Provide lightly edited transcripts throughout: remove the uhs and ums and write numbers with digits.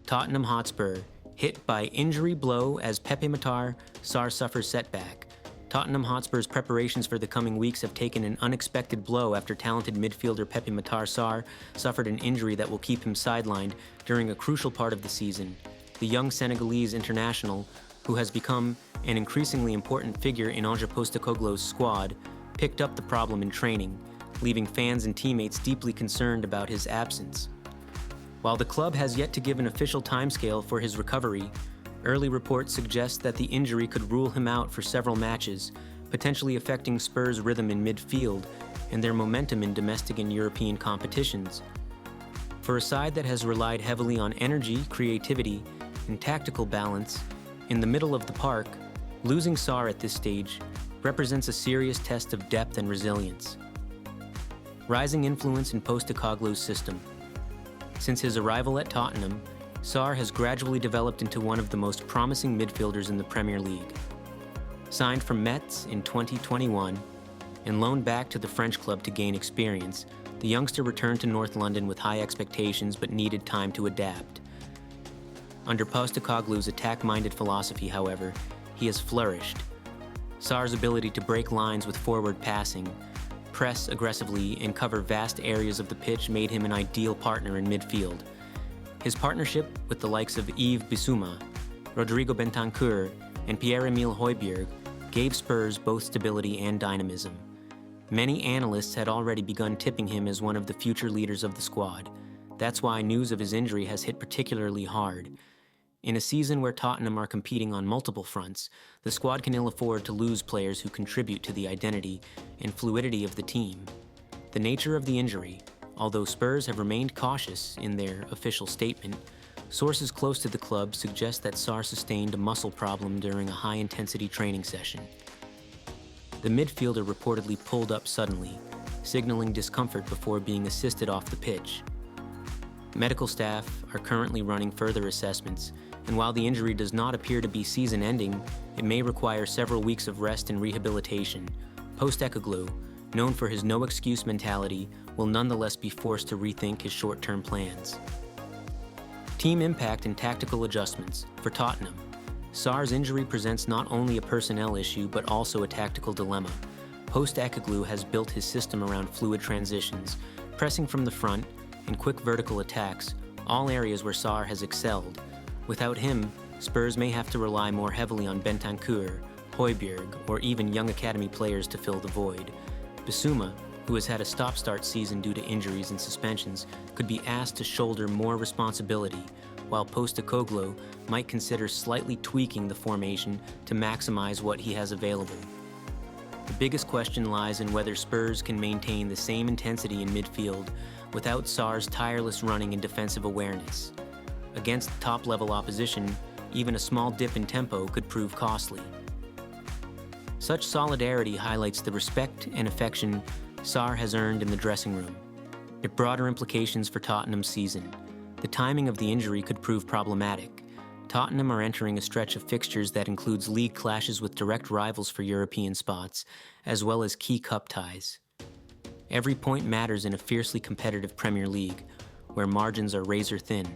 Tottenham Hotspur hit by injury blow as Pepe Matar, Saar suffers setback. Tottenham Hotspur's preparations for the coming weeks have taken an unexpected blow after talented midfielder Pepe Matar Saar suffered an injury that will keep him sidelined during a crucial part of the season. The young Senegalese international, who has become an increasingly important figure in Ange Postecoglou's squad, picked up the problem in training, leaving fans and teammates deeply concerned about his absence. While the club has yet to give an official timescale for his recovery, early reports suggest that the injury could rule him out for several matches, potentially affecting Spurs' rhythm in midfield and their momentum in domestic and European competitions. For a side that has relied heavily on energy, creativity, and tactical balance, in the middle of the park, losing Saar at this stage represents a serious test of depth and resilience. Rising influence in Postecoglou's system. Since his arrival at Tottenham, Saar has gradually developed into one of the most promising midfielders in the Premier League. Signed from Metz in 2021 and loaned back to the French club to gain experience, the youngster returned to North London with high expectations but needed time to adapt. Under Postecoglou's attack-minded philosophy, however, he has flourished. Saar's ability to break lines with forward passing, press aggressively, and cover vast areas of the pitch made him an ideal partner in midfield. His partnership with the likes of Yves Bissouma, Rodrigo Bentancur, and Pierre-Emile Højbjerg gave Spurs both stability and dynamism. Many analysts had already begun tipping him as one of the future leaders of the squad. That's why news of his injury has hit particularly hard. In a season where Tottenham are competing on multiple fronts, the squad can ill afford to lose players who contribute to the identity and fluidity of the team. The nature of the injury, although Spurs have remained cautious in their official statement, sources close to the club suggest that Saar sustained a muscle problem during a high-intensity training session. The midfielder reportedly pulled up suddenly, signaling discomfort before being assisted off the pitch. Medical staff are currently running further assessments, and while the injury does not appear to be season-ending, it may require several weeks of rest and rehabilitation. Postecoglou, known for his no-excuse mentality, will nonetheless be forced to rethink his short-term plans. Team impact and tactical adjustments. For Tottenham, Saar's injury presents not only a personnel issue but also a tactical dilemma. Postecoglou has built his system around fluid transitions, pressing from the front, and quick vertical attacks, all areas where Saar has excelled. Without him, Spurs may have to rely more heavily on Bentancur, Højbjerg, or even young academy players to fill the void. Bissouma, who has had a stop-start season due to injuries and suspensions, could be asked to shoulder more responsibility, while Postecoglou might consider slightly tweaking the formation to maximize what he has available. The biggest question lies in whether Spurs can maintain the same intensity in midfield without Saar's tireless running and defensive awareness. Against top-level opposition, even a small dip in tempo could prove costly. Such solidarity highlights the respect and affection Saar has earned in the dressing room. Yet broader implications for Tottenham's season. The timing of the injury could prove problematic. Tottenham are entering a stretch of fixtures that includes league clashes with direct rivals for European spots, as well as key cup ties. Every point matters in a fiercely competitive Premier League, where margins are razor-thin.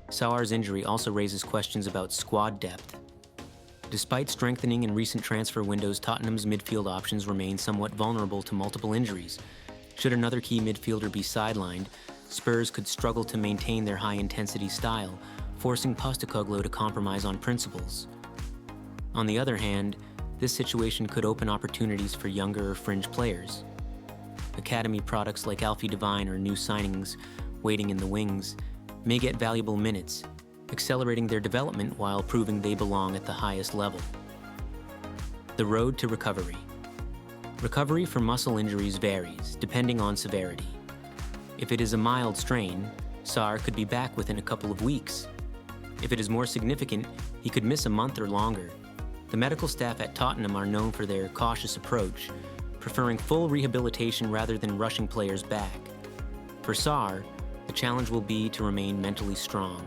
Saar's injury also raises questions about squad depth. Despite strengthening in recent transfer windows, Tottenham's midfield options remain somewhat vulnerable to multiple injuries. Should another key midfielder be sidelined, Spurs could struggle to maintain their high-intensity style, forcing Postecoglou to compromise on principles. On the other hand, this situation could open opportunities for younger or fringe players. Academy products like Alfie Devine or new signings waiting in the wings may get valuable minutes, accelerating their development while proving they belong at the highest level. The road to recovery. Recovery for muscle injuries varies, depending on severity. If it is a mild strain, Saar could be back within a couple of weeks. If it is more significant, he could miss a month or longer. The medical staff at Tottenham are known for their cautious approach, preferring full rehabilitation rather than rushing players back. For Saar, the challenge will be to remain mentally strong.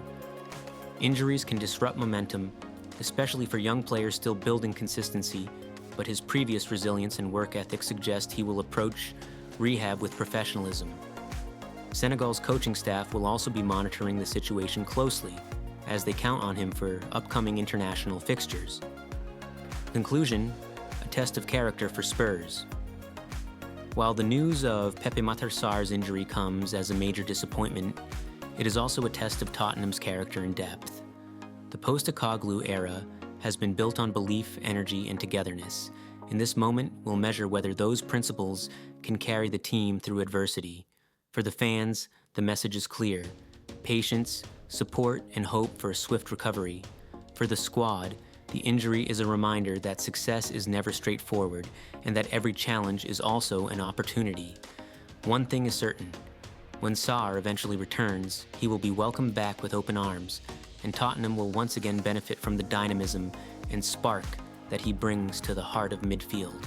Injuries can disrupt momentum, especially for young players still building consistency, but his previous resilience and work ethic suggest he will approach rehab with professionalism. Senegal's coaching staff will also be monitoring the situation closely, as they count on him for upcoming international fixtures. Conclusion: a test of character for Spurs. While the news of Pepe Saar's injury comes as a major disappointment, it is also a test of Tottenham's character and depth. The Postecoglou era has been built on belief, energy, and togetherness. In this moment, we'll measure whether those principles can carry the team through adversity. For the fans, the message is clear: patience, support, and hope for a swift recovery. For the squad, the injury is a reminder that success is never straightforward and that every challenge is also an opportunity. One thing is certain: when Saar eventually returns, he will be welcomed back with open arms, and Tottenham will once again benefit from the dynamism and spark that he brings to the heart of midfield.